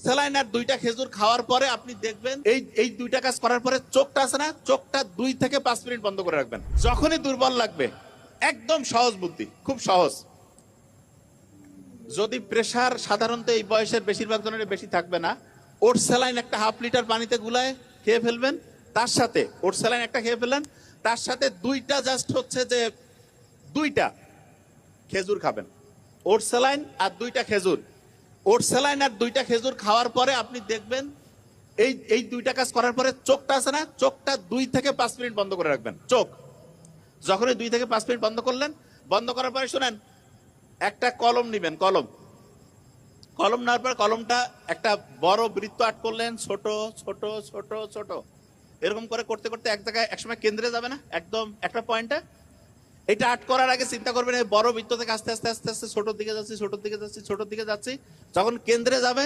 Saline আর 2টা খেজুর খাওয়ার পরে আপনি দেখবেন এই 2টা কাজ করার পরে চোখটা আছে না, চোখটা 2 থেকে 5 মিনিট বন্ধ করে রাখবেন। যখনই দুর্বল লাগবে, একদম সহজ বুদ্ধি, খুব সহজ। যদি প্রেসার সাধারণত এই বয়সের বেশিরভাগ জনের বেশি থাকবে না, ওট স্যালাইন একটা হাফ লিটার পানিতে গুলায় খেয়ে ফেলবেন। তার সাথে ওট স্যালাইন একটা খেয়ে ফেললেন, তার সাথে 2টা জাস্ট হচ্ছে যে 2টা খেজুর খাবেন। ওট স্যালাইন আর 2টা খেজুর, ওট স্যালাইন আর 2টা খেজুর খাওয়ার পরে আপনি দেখবেন এই 2টা কাজ করার পরে চোখটা আছে না, চোখটা 2 থেকে 5 মিনিট বন্ধ করে রাখবেন। চোখ যখনই 2 থেকে 5 মিনিট বন্ধ করলেন, বন্ধ করার পরে শুনেন, একটা কলম নিবেন। কলম নেওয়ার পর কলমটা একটা বড় বৃত্ত আট করলেন, ছোট ছোট ছোট ছোট, এরকম করে করতে করতে এক জায়গায় একসময় কেন্দ্রে যাবে না, একদম একটা পয়েন্টে। এটা আট করার আগে চিন্তা করবেন এই বড় বৃত্ত থেকে আস্তে আস্তে আস্তে আস্তে ছোটোর দিকে যাচ্ছি, ছোটোর দিকে যাচ্ছি, ছোটোর দিকে যাচ্ছি। যখন কেন্দ্রে যাবে